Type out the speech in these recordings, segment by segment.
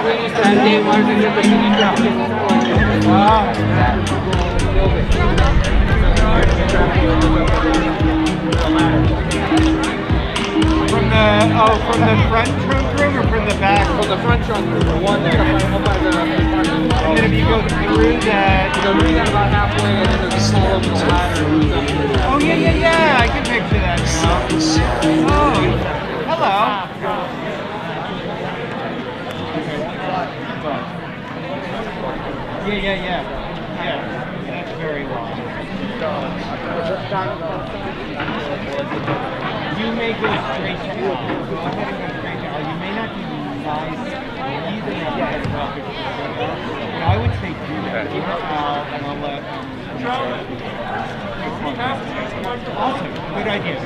Sunday morning with the city traffic. From the front trunk room or from the back? From the front trunk room, the one that's up by the apartment. And then if you go through that... You go through that about halfway, and then there's a small little ladder. Oh, yeah, I can picture that now. Oh, hello. Yeah. That's very long. You may go straight to Al. Go ahead and go straight to Al. You may not be nice either yet. But I would say do that. Keep Al and I'll let Awesome. Good idea.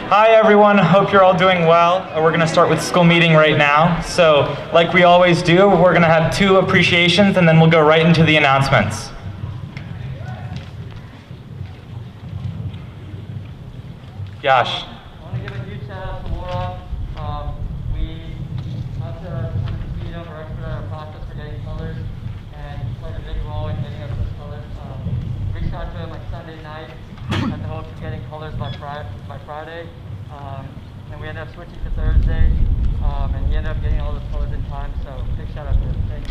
Hi everyone, hope you're all doing well. We're going to start with school meeting right now. So like we always do, we're going to have 2 appreciations and then we'll go right into the announcements. Josh. I want to give a huge shout out to Laura. We had to kind of speed up or expedite our process for getting colors, and she played a big role in getting us those colors. Reached out to him like Sunday night at the hopes of getting colors by Friday, and we ended up switching to Thursday, and he ended up getting all those colors in time. So big shout out to him. Thank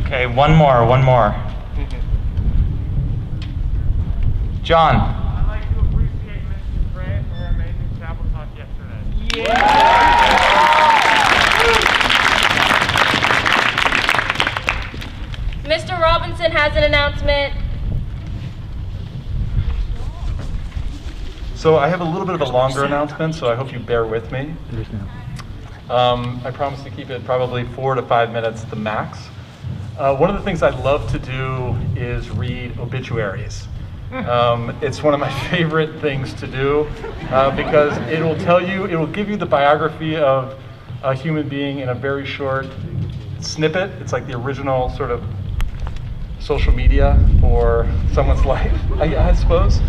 you. Okay, one more. John. I'd like to appreciate Mrs. Grant for her amazing chapel talk yesterday. Mr. Robinson has an announcement. So I have a little bit of a longer announcement, so I hope you bear with me. I promise to keep it probably 4 to 5 minutes the max. One of the things I love to do is read obituaries. It's one of my favorite things to do because it will give you the biography of a human being in a very short snippet. It's like the original sort of social media for someone's life, I suppose.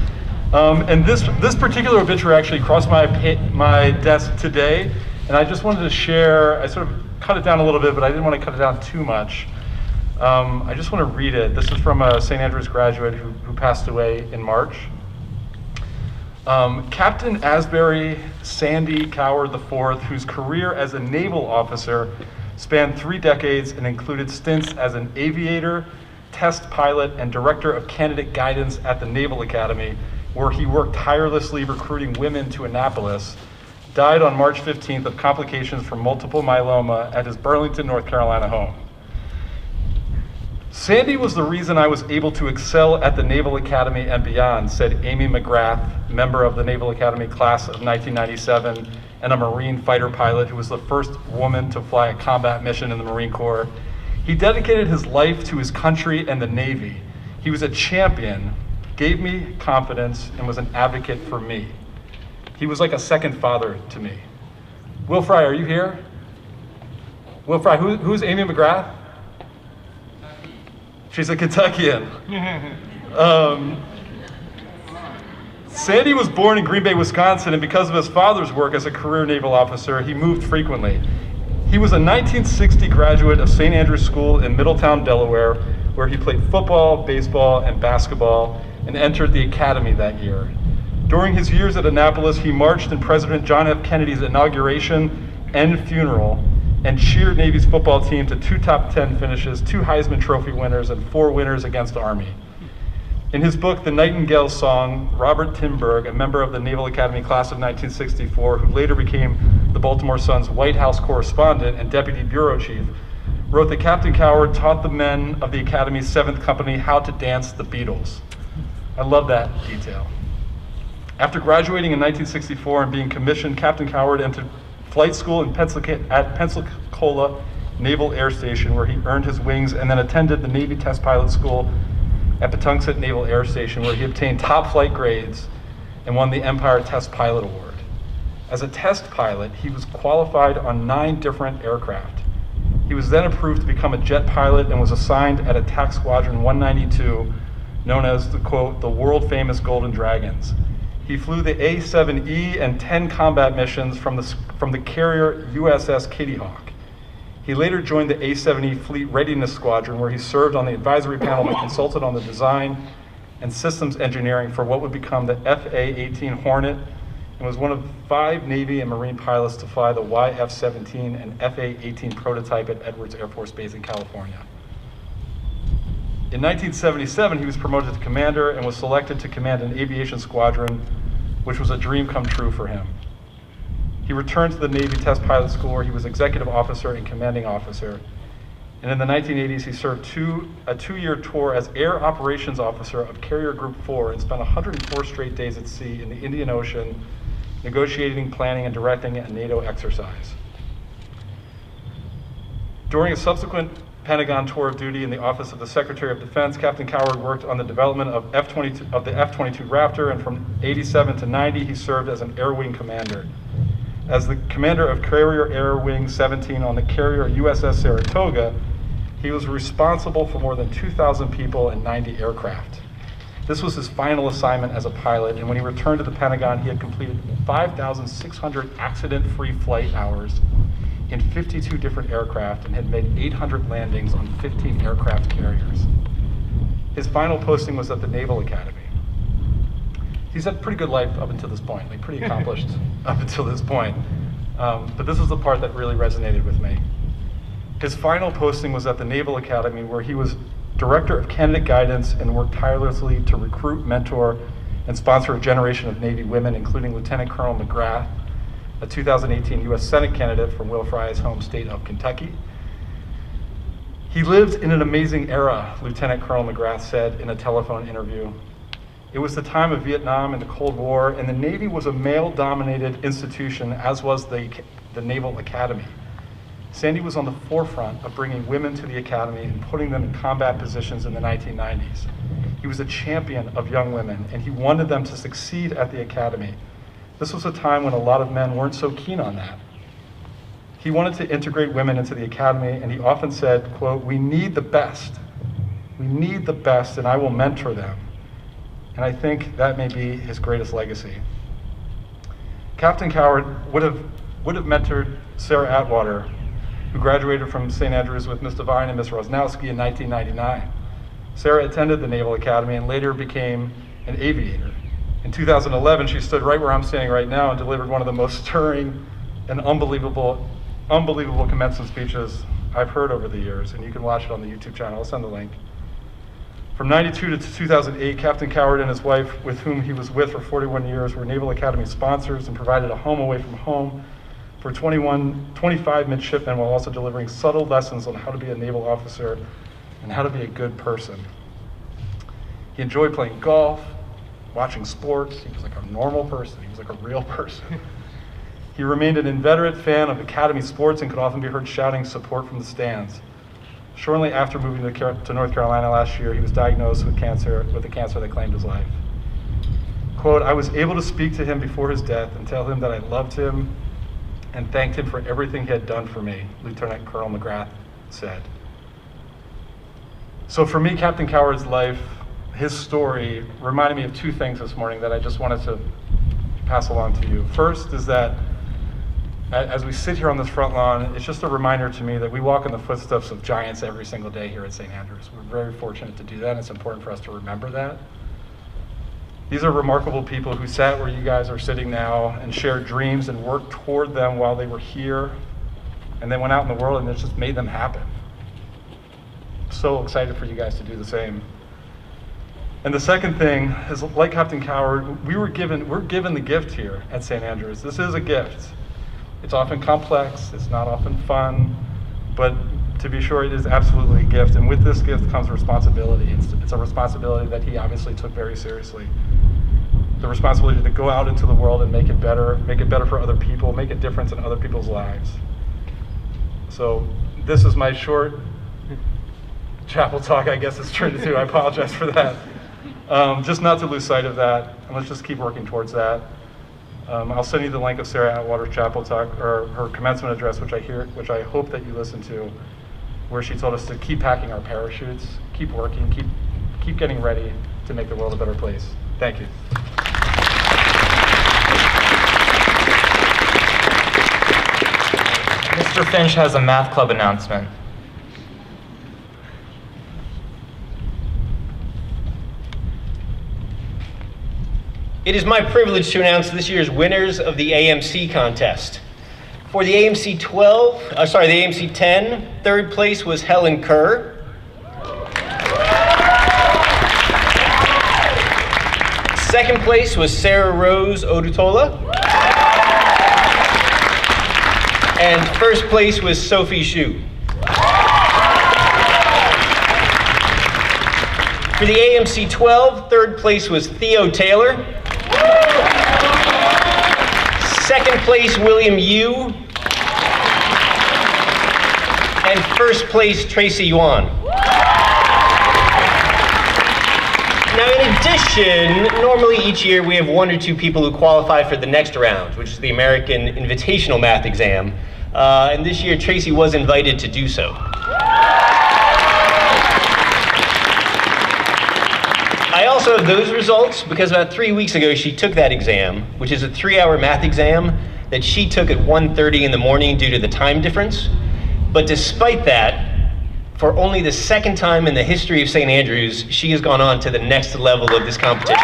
And this particular obituary actually crossed my desk today, and I just wanted to share. I sort of cut it down a little bit, but I didn't want to cut it down too much. I just want to read it. This is from a St. Andrews graduate who passed away in March. Captain Asbury Sandy Coward IV, whose career as a naval officer spanned 3 decades and included stints as an aviator, test pilot, and director of candidate guidance at the Naval Academy, where he worked tirelessly recruiting women to Annapolis, died on March 15th of complications from multiple myeloma at his Burlington, North Carolina home. Sandy was the reason I was able to excel at the Naval Academy and beyond, said Amy McGrath, member of the Naval Academy class of 1997 and a Marine fighter pilot who was the first woman to fly a combat mission in the Marine Corps. He dedicated his life to his country and the Navy. He was a champion, gave me confidence, and was an advocate for me. He was like a second father to me. Will Fry, are you here? Will Fry, who's Amy McGrath? She's a Kentuckian. Sandy was born in Green Bay, Wisconsin, and because of his father's work as a career naval officer, he moved frequently. He was a 1960 graduate of St. Andrews School in Middletown, Delaware, where he played football, baseball, and basketball, and entered the academy that year. During his years at Annapolis, he marched in President John F. Kennedy's inauguration and funeral, and cheered Navy's football team to 2 top 10 finishes, 2 Heisman Trophy winners, and 4 winners against Army. In his book, The Nightingale Song, Robert Timberg, a member of the Naval Academy class of 1964, who later became the Baltimore Sun's White House correspondent and deputy bureau chief, wrote that Captain Coward taught the men of the Academy's 7th Company how to dance the Beatles. I love that detail. After graduating in 1964 and being commissioned, Captain Coward entered flight school at Pensacola Naval Air Station, where he earned his wings, and then attended the Navy Test Pilot School at Patuxent Naval Air Station, where he obtained top flight grades and won the Empire Test Pilot Award. As a test pilot, he was qualified on 9 different aircraft. He was then approved to become a jet pilot and was assigned at Attack Squadron 192 known as the, quote, the world famous Golden Dragons. He flew the A-7E and 10 combat missions from the carrier USS Kitty Hawk. He later joined the A-7E Fleet Readiness Squadron, where he served on the advisory panel and consulted on the design and systems engineering for what would become the FA-18 Hornet, and was one of 5 Navy and Marine pilots to fly the YF-17 and FA-18 prototype at Edwards Air Force Base in California. In 1977, he was promoted to commander and was selected to command an aviation squadron, which was a dream come true for him. He returned to the Navy Test Pilot School, where he was executive officer and commanding officer. And in the 1980s, he served a 2-year tour as Air Operations Officer of Carrier Group 4 and spent 104 straight days at sea in the Indian Ocean, negotiating, planning, and directing a NATO exercise. During a subsequent Pentagon tour of duty in the Office of the Secretary of Defense, Captain Coward worked on the development of the F-22 Raptor, and from 87 to 90, he served as an Air Wing commander. As the commander of Carrier Air Wing 17 on the carrier USS Saratoga, he was responsible for more than 2,000 people and 90 aircraft. This was his final assignment as a pilot, and when he returned to the Pentagon, he had completed 5,600 accident-free flight hours in 52 different aircraft and had made 800 landings on 15 aircraft carriers. His final posting was at the Naval Academy. He's had a pretty good life up until this point, like pretty accomplished up until this point. But this was the part that really resonated with me. His final posting was at the Naval Academy, where he was Director of Candidate Guidance and worked tirelessly to recruit, mentor, and sponsor a generation of Navy women, including Lieutenant Colonel McGrath, a 2018 U.S. Senate candidate from Will Fry's home state of Kentucky. He lived in an amazing era, Lieutenant Colonel McGrath said in a telephone interview. It was the time of Vietnam and the Cold War, and the Navy was a male-dominated institution, as was the Naval Academy. Sandy was on the forefront of bringing women to the academy and putting them in combat positions in the 1990s. He was a champion of young women, and he wanted them to succeed at the academy. This was a time when a lot of men weren't so keen on that. He wanted to integrate women into the academy, and he often said, quote, "We need the best. We need the best, and I will mentor them." And I think that may be his greatest legacy. Captain Coward would have mentored Sarah Atwater, who graduated from St. Andrews with Ms. Devine and Ms. Rosnowski in 1999. Sarah attended the Naval Academy and later became an aviator. In 2011, she stood right where I'm standing right now and delivered one of the most stirring and unbelievable commencement speeches I've heard over the years, and you can watch it on the YouTube channel. I'll send the link. From 92 to 2008, Captain Coward and his wife, with whom he was with for 41 years, were Naval Academy sponsors and provided a home away from home for 25 midshipmen, while also delivering subtle lessons on how to be a naval officer and how to be a good person. He enjoyed playing golf, watching sports. He was like a normal person. He was like a real person. He remained an inveterate fan of Academy sports and could often be heard shouting support from the stands. Shortly after moving to North Carolina last year, he was diagnosed with a cancer that claimed his life. Quote, "I was able to speak to him before his death and tell him that I loved him and thanked him for everything he had done for me," Lieutenant Colonel McGrath said. So for me, Captain Coward's life, his story, reminded me of two things this morning that I just wanted to pass along to you. First is that as we sit here on this front lawn, it's just a reminder to me that we walk in the footsteps of giants every single day here at St. Andrews. We're very fortunate to do that, and it's important for us to remember that. These are remarkable people who sat where you guys are sitting now and shared dreams and worked toward them while they were here, and then went out in the world and it just made them happen. So excited for you guys to do the same. And the second thing is, like Captain Coward, we're given the gift here at St. Andrews. This is a gift. It's often complex, it's not often fun, but to be sure, it is absolutely a gift. And with this gift comes responsibility. It's a responsibility that he obviously took very seriously. The responsibility to go out into the world and make it better for other people, make a difference in other people's lives. So this is my short chapel talk, I guess it's turned into. I apologize for that. Just not to lose sight of that, and let's just keep working towards that. I'll send you the link of Sarah Atwater's chapel talk, or her commencement address, which I hope that you listen to, where she told us to keep packing our parachutes, keep working, keep getting ready, to make the world a better place. Thank you. Mr. Finch has a math club announcement. It is my privilege to announce this year's winners of the AMC contest. For the AMC 10, third place was Helen Kerr. Second place was Sarah Rose Odutola. And first place was Sophie Shu. For the AMC 12, third place was Theo Taylor. Second place, William Yu. And first place, Tracy Yuan. Now, in addition, normally each year we have 1 or 2 people who qualify for the next round, which is the American Invitational Math Exam. And this year, Tracy was invited to do so. I also have those results because about 3 weeks ago she took that exam, which is a 3-hour math exam that she took at 1:30 in the morning due to the time difference. But despite that, for only the second time in the history of St. Andrews, she has gone on to the next level of this competition.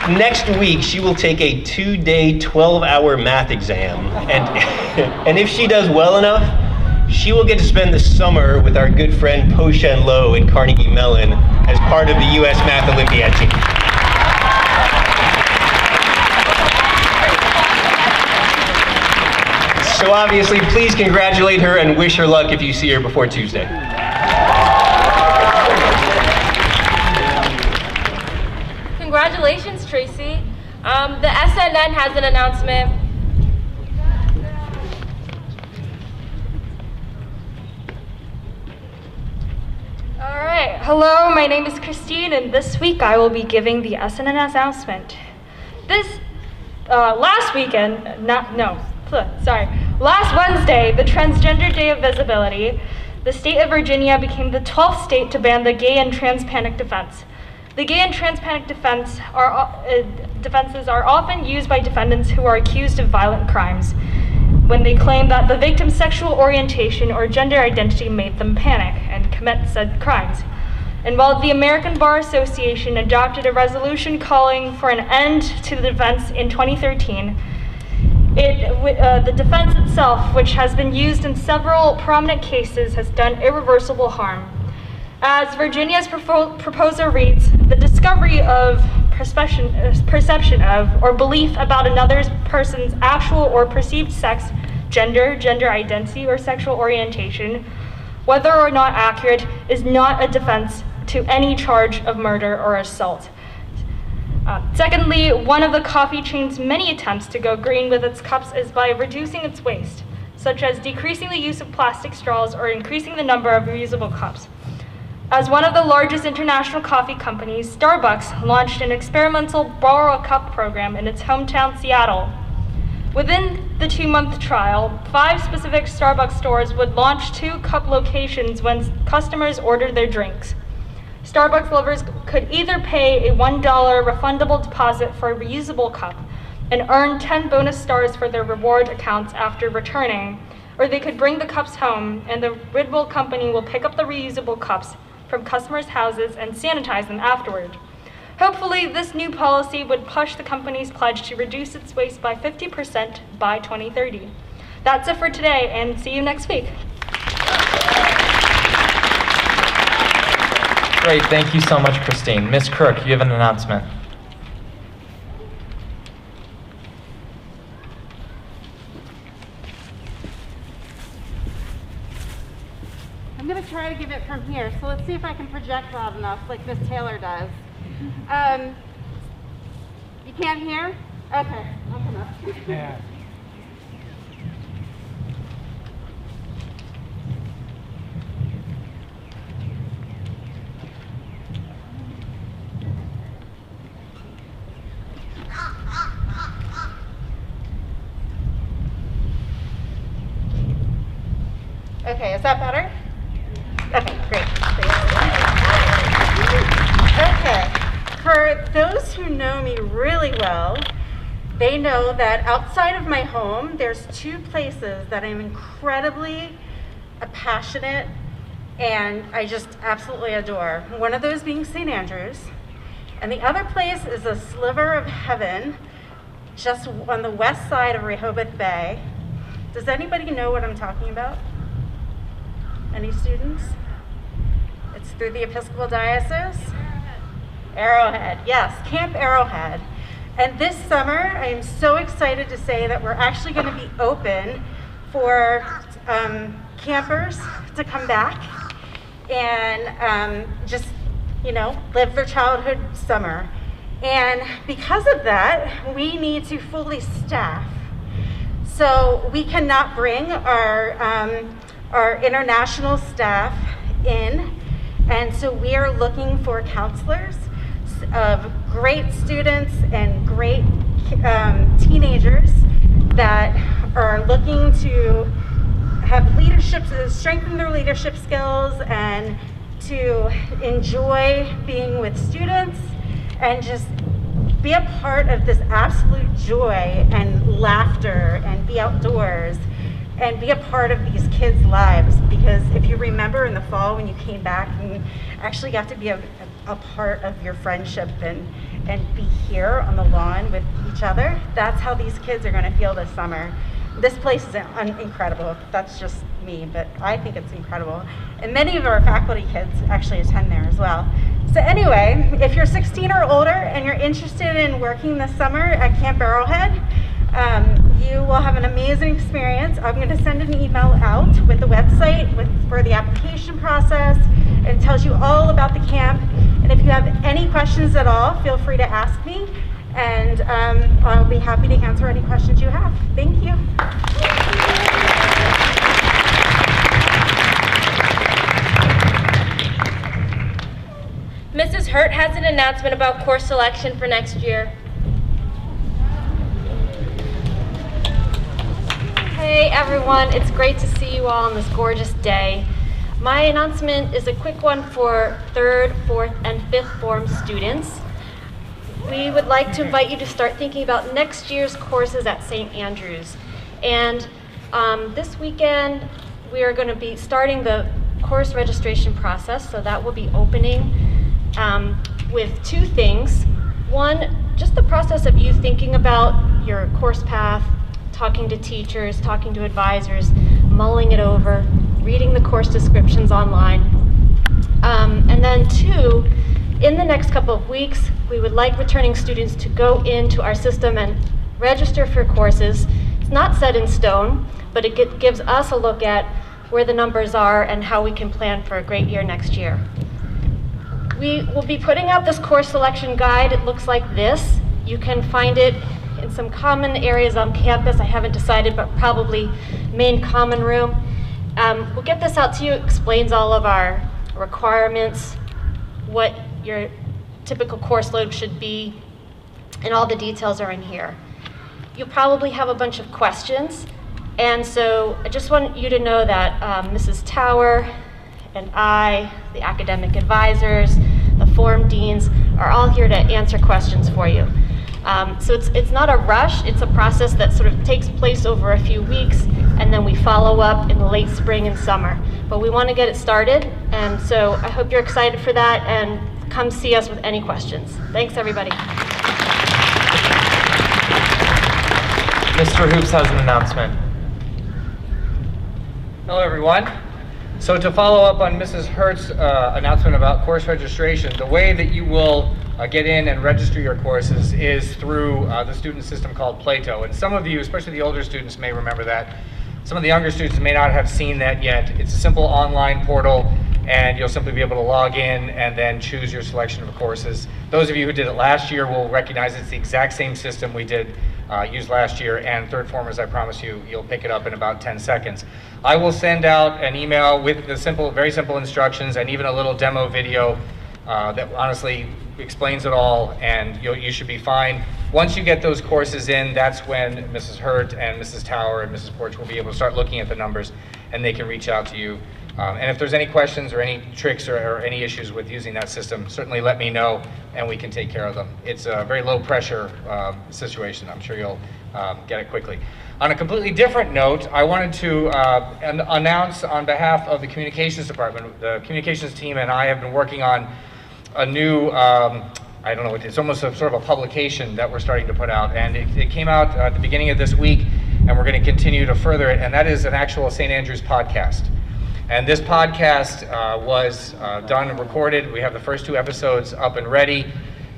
Next week, she will take a 2-day, 12-hour math exam, and if she does well enough, she will get to spend the summer with our good friend Po Shen Lo in Carnegie Mellon as part of the U.S. Math Olympiad team. So obviously, please congratulate her and wish her luck if you see her before Tuesday. Congratulations, Tracy. The SNN has an announcement. All right. Hello, my name is Christine, and this week I will be giving the SNN announcement. Last Wednesday, the Transgender Day of Visibility, the state of Virginia became the 12th state to ban the gay and trans panic defense. The gay and trans panic defenses are often used by defendants who are accused of violent crimes when they claim that the victim's sexual orientation or gender identity made them panic and commit said crimes. And while the American Bar Association adopted a resolution calling for an end to the defense in 2013, the defense itself, which has been used in several prominent cases, has done irreversible harm. As Virginia's proposal reads, the discovery of perception of or belief about another person's actual or perceived sex, gender identity, or sexual orientation, whether or not accurate, is not a defense to any charge of murder or assault. Secondly, one of the coffee chain's many attempts to go green with its cups is by reducing its waste, such as decreasing the use of plastic straws or increasing the number of reusable cups. As one of the largest international coffee companies, Starbucks launched an experimental Borrow a Cup program in its hometown, Seattle. Within the 2-month trial, 5 specific Starbucks stores would launch 2 cup locations when customers ordered their drinks. Starbucks lovers could either pay a $1 refundable deposit for a reusable cup and earn 10 bonus stars for their reward accounts after returning, or they could bring the cups home and the Ridwell company will pick up the reusable cups from customers' houses and sanitize them afterward. Hopefully, this new policy would push the company's pledge to reduce its waste by 50% by 2030. That's it for today, and see you next week. Great, thank you so much, Christine. Ms. Crook, you have an announcement. I'm going to try to give it from here, so let's see if I can project loud enough like Miss Taylor does. You can't hear? Okay, I'll come up. Yeah. Okay, is that better? Okay, great. Okay, for those who know me really well, they know that outside of my home, there's two places that I'm incredibly passionate and I just absolutely adore. One of those being St. Andrews, and the other place is a sliver of heaven just on the west side of Rehoboth Bay. Does anybody know what I'm talking about? Any students? It's through the Episcopal Diocese? Arrowhead, yes, Camp Arrowhead. And this summer, I am so excited to say that we're actually going to be open for campers to come back and just, you know, live their childhood summer. And because of that, we need to fully staff. So we cannot bring our international staff in, and so we are looking for counselors of great students and great teenagers that are looking to have leadership, to strengthen their leadership skills and to enjoy being with students and just be a part of this absolute joy and laughter and be outdoors and be a part of these kids' lives. Because if you remember in the fall when you came back and actually got to be a part of your friendship and be here on the lawn with each other, that's how these kids are going to feel this summer. This place is incredible. That's just me, but I think it's incredible. And many of our faculty kids actually attend there as well. So anyway, if you're 16 or older and you're interested in working this summer at Camp Arrowhead, you will have an amazing experience. I'm going to send an email out with the website for the application process. It tells you all about the camp. And if you have any questions at all, feel free to ask me. And I'll be happy to answer any questions you have. Thank you. Mrs. Hurt has an announcement about course selection for next year. Hey everyone, it's great to see you all on this gorgeous day. My announcement is a quick one for 3rd, 4th, and 5th form students. We would like to invite you to start thinking about next year's courses at St. Andrews. And this weekend, we are going to be starting the course registration process, so that will be opening with two things. One, just the process of you thinking about your course path, talking to teachers, talking to advisors, mulling it over, reading the course descriptions online. And then two, in the next couple of weeks, we would like returning students to go into our system and register for courses. It's not set in stone, but it gives us a look at where the numbers are and how we can plan for a great year next year. We will be putting out this course selection guide. It looks like this. You can find it in some common areas on campus. I haven't decided, but probably main common room. We'll get this out to you. It explains all of our requirements, what your typical course load should be, and all the details are in here. You'll probably have a bunch of questions, and so I just want you to know that Mrs. Tower and I, the academic advisors, the form deans, are all here to answer questions for you. So it's not a rush, it's a process that sort of takes place over a few weeks, and then we follow up in the late spring and summer. But we want to get it started, and so I hope you're excited for that, and come see us with any questions. Thanks, everybody. Mr. Hoops has an announcement. Hello, everyone. So to follow up on Mrs. Hurt's announcement about course registration, the way that you will get in and register your courses is through the student system called Plato. And some of you, especially the older students, may remember that. Some of the younger students may not have seen that yet. It's a simple online portal, and you'll simply be able to log in and then choose your selection of courses. Those of you who did it last year will recognize it's the exact same system we did use last year, and third formers, I promise you, you'll pick it up in about 10 seconds. I will send out an email with the very simple instructions and even a little demo video that honestly explains it all, and you should be fine. Once you get those courses in, that's when Mrs. Hurt and Mrs. Tower and Mrs. Porch will be able to start looking at the numbers and they can reach out to you. And if there's any questions or any tricks or any issues with using that system, certainly let me know and we can take care of them. It's a very low pressure situation. I'm sure you'll get it quickly. On a completely different note, I wanted to announce on behalf of the communications department, the communications team and I have been working on a new, I don't know, it's almost a sort of a publication that we're starting to put out. And it came out at the beginning of this week, and we're going to continue to further it, and that is an actual St. Andrews podcast. And this podcast was done and recorded. We have the first 2 episodes up and ready.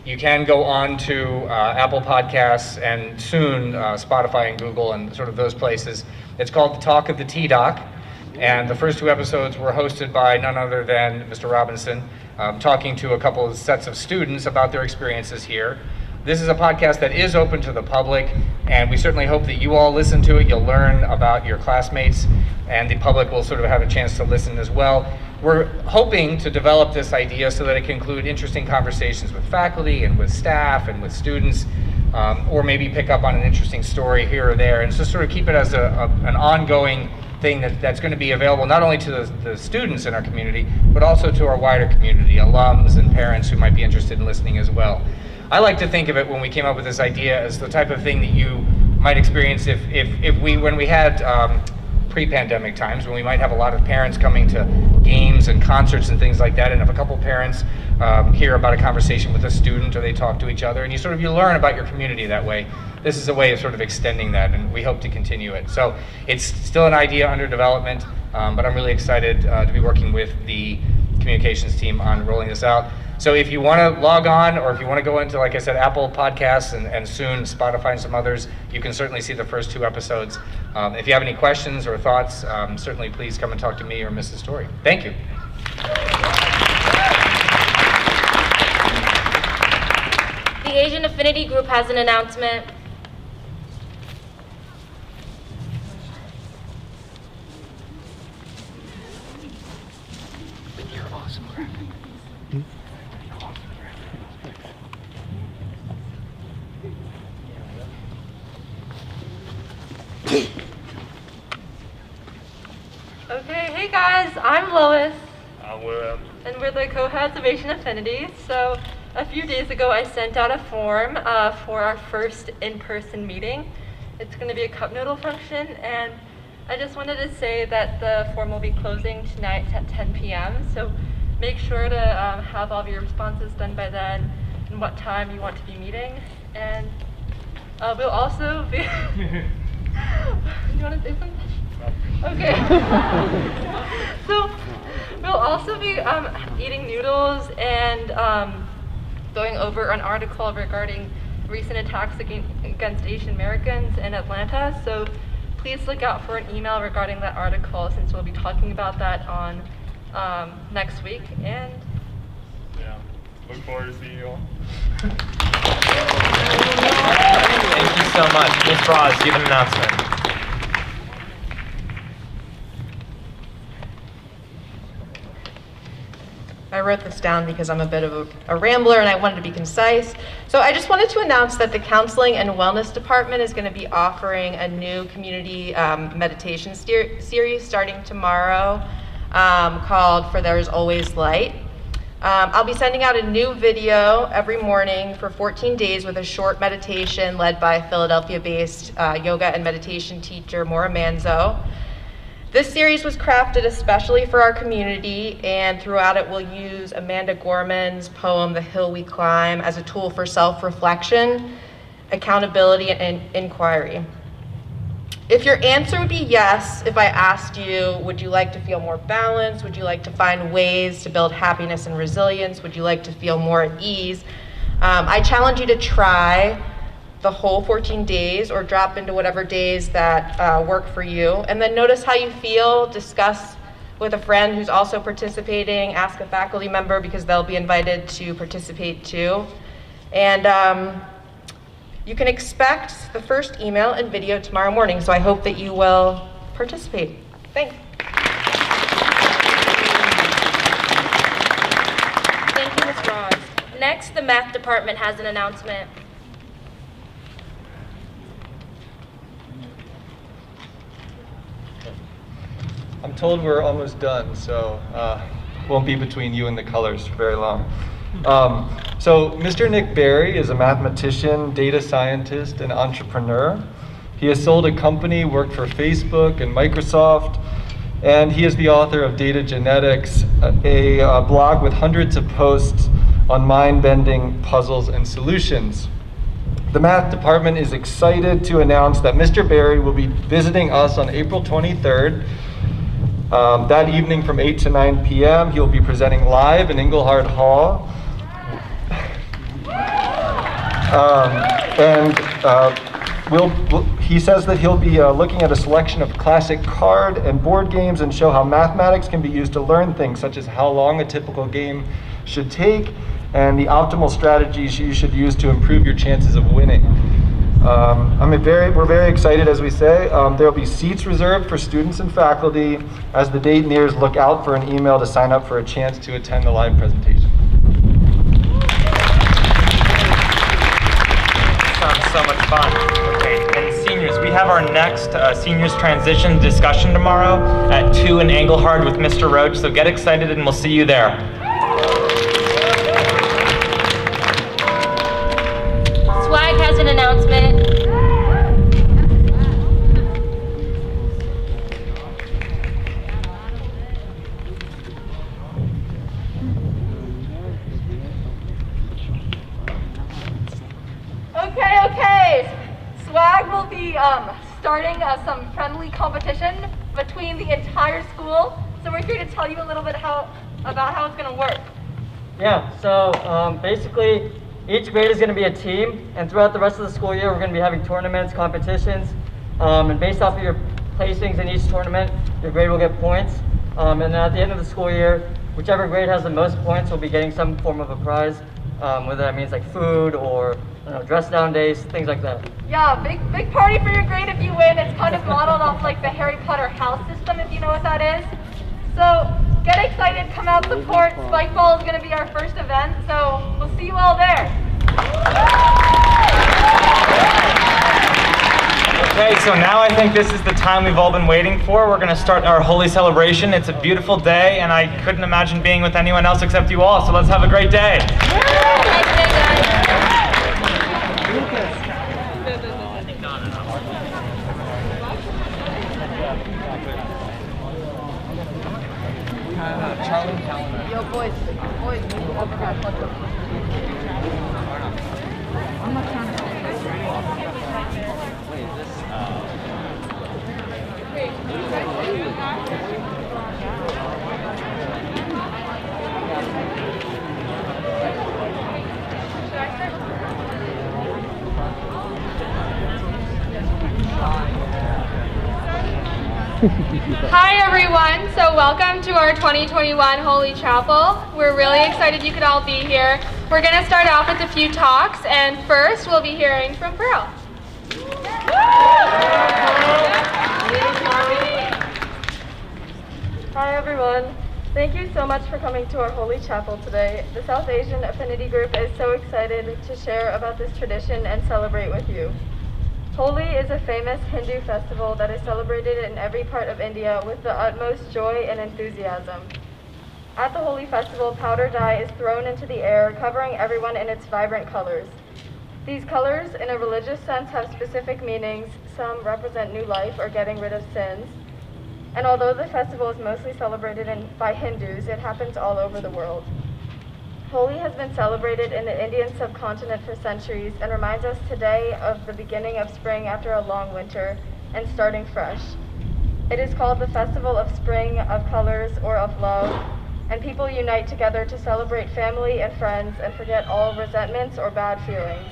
You can go on to Apple Podcasts and soon Spotify and Google and sort of those places. It's called The Talk of the T-Doc. And the first 2 episodes were hosted by none other than Mr. Robinson, talking to a couple of sets of students about their experiences here. This is a podcast that is open to the public, and we certainly hope that you all listen to it. You'll learn about your classmates, and the public will sort of have a chance to listen as well. We're hoping to develop this idea so that it can include interesting conversations with faculty and with staff and with students, or maybe pick up on an interesting story here or there, and just sort of keep it as an ongoing thing that's going to be available not only to the students in our community, but also to our wider community, alums and parents who might be interested in listening as well. I like to think of it when we came up with this idea as the type of thing that you might experience when we had pre-pandemic times, when we might have a lot of parents coming to games and concerts and things like that, and if a couple parents hear about a conversation with a student or they talk to each other, and you learn about your community that way. This is a way of sort of extending that, and we hope to continue it. So it's still an idea under development, but I'm really excited to be working with the communications team on rolling this out. So if you want to log on, or if you want to go into, like I said, Apple Podcasts and soon Spotify and some others, you can certainly see the first 2 episodes. If you have any questions or thoughts, certainly please come and talk to me or Mrs. Story. Thank you. The Asian Affinity Group has an announcement. Okay, hey guys, I'm Lois. I'm William. And we're the co-heads of Asian Affinity. So a few days ago I sent out a form for our first in-person meeting. It's going to be a cup noodle function, and I just wanted to say that the form will be closing tonight at 10 p.m. So make sure to have all of your responses done by then and what time you want to be meeting. And we'll also be... You want to say something? Okay. So we'll also be eating noodles and going over an article regarding recent attacks against Asian Americans in Atlanta. So please look out for an email regarding that article, since we'll be talking about that on next week. And Yeah, look forward to seeing you all. Thank you so much. Ms. Ross, do you have an announcement? I wrote this down because I'm a bit of a rambler and I wanted to be concise. So I just wanted to announce that the Counseling and Wellness Department is going to be offering a new community meditation series starting tomorrow called For There's Always Light. I'll be sending out a new video every morning for 14 days with a short meditation led by Philadelphia-based yoga and meditation teacher Maura Manzo. This series was crafted especially for our community, and throughout it we'll use Amanda Gorman's poem, The Hill We Climb, as a tool for self-reflection, accountability, and inquiry. If your answer would be yes, if I asked you, would you like to feel more balanced? Would you like to find ways to build happiness and resilience? Would you like to feel more at ease? I challenge you to try the whole 14 days or drop into whatever days that work for you. And then notice how you feel, discuss with a friend who's also participating, ask a faculty member because they'll be invited to participate too. And you can expect the first email and video tomorrow morning, so I hope that you will participate. Thanks. Thank you, Ms. Ross. Next, the math department has an announcement. told we're almost done, so won't be between you and the colors for very long. So Mr. Nick Berry is a mathematician, data scientist, and entrepreneur. He has sold a company, worked for Facebook and Microsoft, and he is the author of Data Genetics, a blog with hundreds of posts on mind-bending puzzles and solutions. The math department is excited to announce that Mr. Berry will be visiting us on April 23rd. That evening from 8 to 9 p.m. He'll be presenting live in Engelhard Hall. He says that he'll be looking at a selection of classic card and board games and show how mathematics can be used to learn things such as how long a typical game should take and the optimal strategies you should use to improve your chances of winning. We're very excited, as we say. There will be seats reserved for students and faculty. As the date nears, look out for an email to sign up for a chance to attend the live presentation. Sounds so much fun. Okay, and seniors, we have our next seniors transition discussion tomorrow at 2 in Engelhard with Mr. Roach, so get excited and we'll see you there. Swag has an announcement. Okay. Swag will be starting some friendly competition between the entire school. So we're here to tell you a little bit about how it's going to work. Yeah, so basically each grade is going to be a team, and throughout the rest of the school year we're going to be having tournaments, competitions, and based off of your placings in each tournament, your grade will get points. And then at the end of the school year, whichever grade has the most points will be getting some form of a prize, whether that means like food or dress down days, things like that. Yeah, big party for your grade if you win. It's kind of modeled off like the Harry Potter house system, if you know what that is. So get excited, come out, support. Spike Ball is going to be our first event, so we'll see you all there. Okay, so now I think this is the time we've all been waiting for. We're going to start our Holi celebration. It's a beautiful day, and I couldn't imagine being with anyone else except you all, so let's have a great day. Yo, boys, I'm not trying to Hi everyone, so welcome to our 2021 Holi Chapel. We're really excited you could all be here. We're going to start off with a few talks, and first we'll be hearing from Pearl. Hi everyone. Thank you so much for coming to our Holi Chapel today. The South Asian Affinity Group is so excited to share about this tradition and celebrate with you. Holi is a famous Hindu festival that is celebrated in every part of India with the utmost joy and enthusiasm. At the Holi festival, powder dye is thrown into the air, covering everyone in its vibrant colors. These colors, in a religious sense, have specific meanings. Some represent new life or getting rid of sins. And although the festival is mostly celebrated by Hindus, it happens all over the world. Holi has been celebrated in the Indian subcontinent for centuries and reminds us today of the beginning of spring after a long winter and starting fresh. It is called the Festival of Spring, of Colors, or of Love, and people unite together to celebrate family and friends and forget all resentments or bad feelings.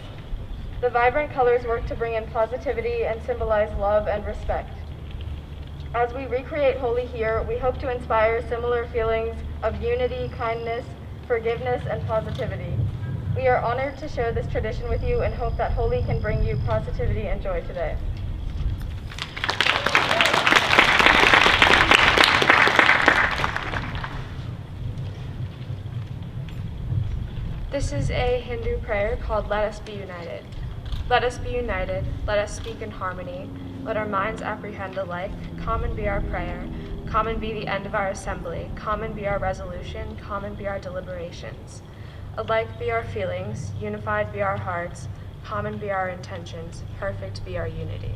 The vibrant colors work to bring in positivity and symbolize love and respect. As we recreate Holi here, we hope to inspire similar feelings of unity, kindness, forgiveness, and positivity. We are honored to share this tradition with you and hope that Holi can bring you positivity and joy today. This is a Hindu prayer called Let Us Be United. Let us be united, let us speak in harmony, let our minds apprehend alike, common be our prayer, Common be the end of our assembly. Common be our resolution. Common be our deliberations. Alike be our feelings. Unified be our hearts. Common be our intentions. Perfect be our unity.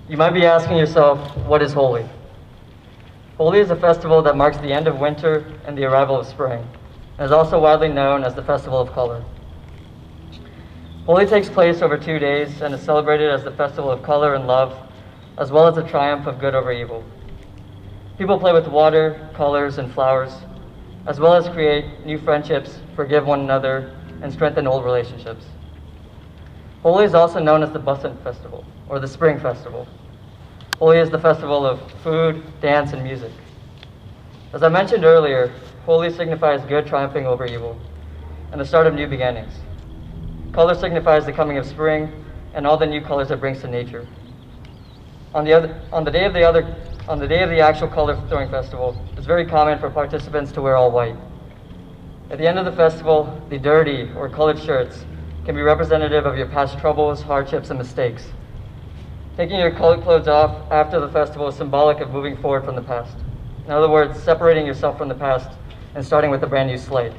You might be asking yourself, what is Holi? Holi is a festival that marks the end of winter and the arrival of spring, and is also widely known as the Festival of Color. Holi takes place over 2 days and is celebrated as the festival of color and love, as well as the triumph of good over evil. People play with water, colors, and flowers, as well as create new friendships, forgive one another, and strengthen old relationships. Holi is also known as the Basant Festival, or the Spring Festival. Holi is the festival of food, dance, and music. As I mentioned earlier, Holi signifies good triumphing over evil, and the start of new beginnings. Color signifies the coming of spring, and all the new colors it brings to nature. On the day of the actual color throwing festival, it's very common for participants to wear all white. At the end of the festival, the dirty or colored shirts can be representative of your past troubles, hardships, and mistakes. Taking your colored clothes off after the festival is symbolic of moving forward from the past. In other words, separating yourself from the past and starting with a brand new slate.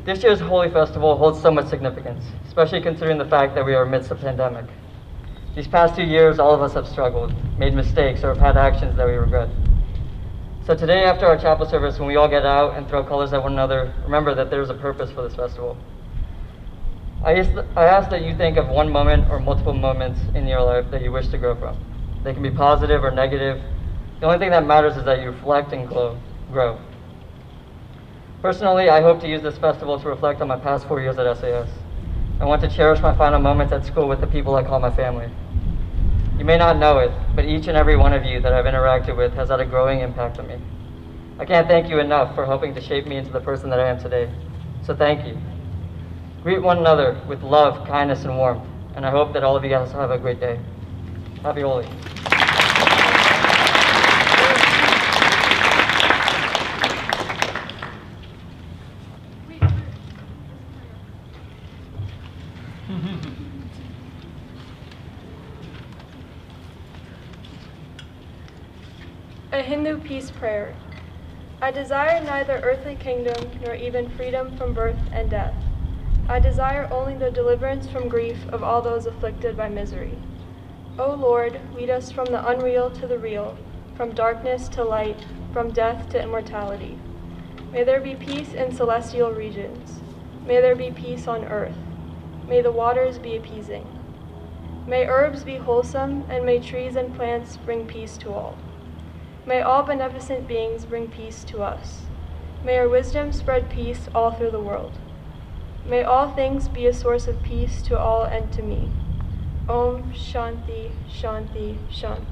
This year's Holi Festival holds so much significance, especially considering the fact that we are amidst a pandemic. These past 2 years, all of us have struggled, made mistakes, or have had actions that we regret. So today, after our chapel service, when we all get out and throw colors at one another, remember that there is a purpose for this festival. I ask that you think of one moment or multiple moments in your life that you wish to grow from. They can be positive or negative. The only thing that matters is that you reflect and grow. Personally, I hope to use this festival to reflect on my past 4 years at SAS. I want to cherish my final moments at school with the people I call my family. You may not know it, but each and every one of you that I've interacted with has had a growing impact on me. I can't thank you enough for helping to shape me into the person that I am today. So thank you. Greet one another with love, kindness, and warmth, and I hope that all of you guys have a great day. Happy Holi. A Hindu peace prayer. I desire neither earthly kingdom nor even freedom from birth and death. I desire only the deliverance from grief of all those afflicted by misery. O Lord, lead us from the unreal to the real, from darkness to light, from death to immortality. May there be peace in celestial regions. May there be peace on earth. May the waters be appeasing. May herbs be wholesome, and may trees and plants bring peace to all. May all beneficent beings bring peace to us. May our wisdom spread peace all through the world. May all things be a source of peace to all and to me. Om Shanti, Shanti, Shanti.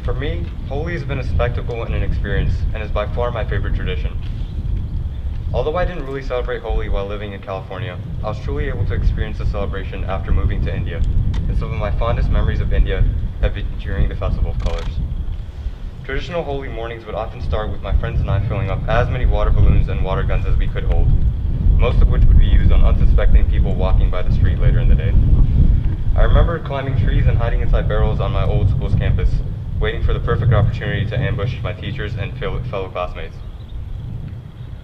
For me, Holi has been a spectacle and an experience, and is by far my favorite tradition. Although I didn't really celebrate Holi while living in California, I was truly able to experience the celebration after moving to India, and some of my fondest memories of India have been during the Festival of Colors. Traditional Holi mornings would often start with my friends and I filling up as many water balloons and water guns as we could hold, most of which would be used on unsuspecting people walking by the street later in the day. I remember climbing trees and hiding inside barrels on my old school's campus, waiting for the perfect opportunity to ambush my teachers and fellow classmates.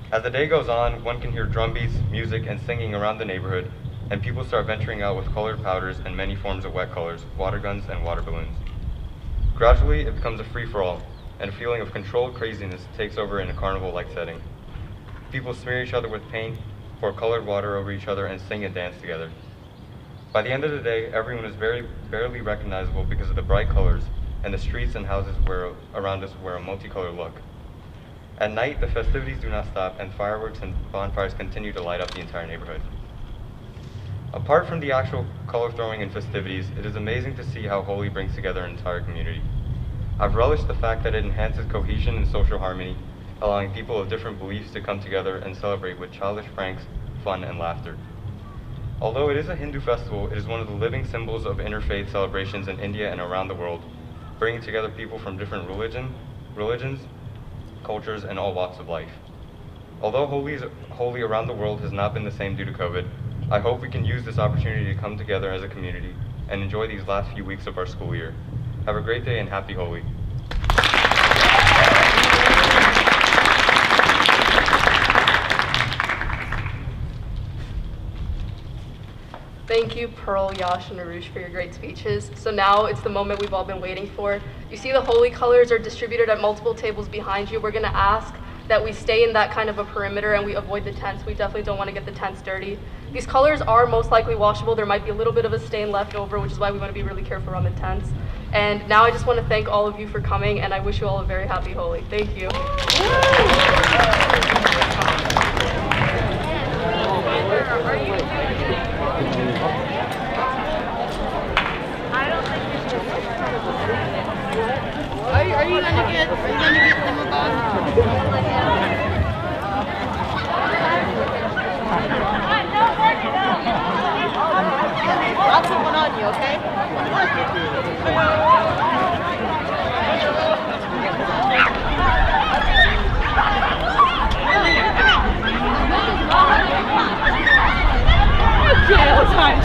As the day goes on, one can hear drum beats, music, and singing around the neighborhood, and people start venturing out with colored powders and many forms of wet colors, water guns, and water balloons. Gradually, it becomes a free-for-all, and a feeling of controlled craziness takes over in a carnival-like setting. People smear each other with paint, pour colored water over each other, and sing and dance together. By the end of the day, everyone is barely recognizable because of the bright colors, and the streets and houses around us wear a multicolored look. At night, the festivities do not stop, and fireworks and bonfires continue to light up the entire neighborhood. Apart from the actual color throwing and festivities, it is amazing to see how Holi brings together an entire community. I've relished the fact that it enhances cohesion and social harmony, allowing people of different beliefs to come together and celebrate with childish pranks, fun, and laughter. Although it is a Hindu festival, it is one of the living symbols of interfaith celebrations in India and around the world, bringing together people from different religions, cultures, and all walks of life. Although Holi around the world has not been the same due to COVID, I hope we can use this opportunity to come together as a community and enjoy these last few weeks of our school year. Have a great day and happy Holi. Thank you, Pearl, Yash, and Arush for your great speeches. So now it's the moment we've all been waiting for. You see the Holi colors are distributed at multiple tables behind you. We're gonna ask that we stay in that kind of a perimeter and we avoid the tents. We definitely don't want to get the tents dirty. These colors are most likely washable. There might be a little bit of a stain left over, which is why we want to be really careful around the tents. And now I just want to thank all of you for coming, and I wish you all a very happy Holi. Thank you. Are you gonna get them I'll put one on you, okay? Yeah, it's fine.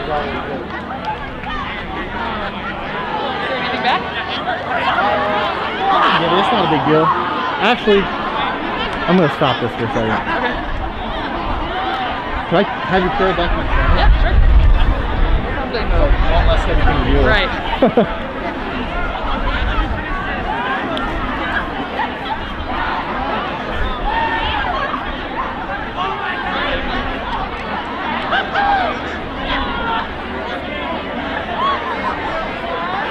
Anything back? Yeah, it's not a big deal. Actually, I'm gonna stop this for a second. Okay. Can I have you carry back my camera? Yeah, sure. Probably no. One less heavy thing to deal with. Right.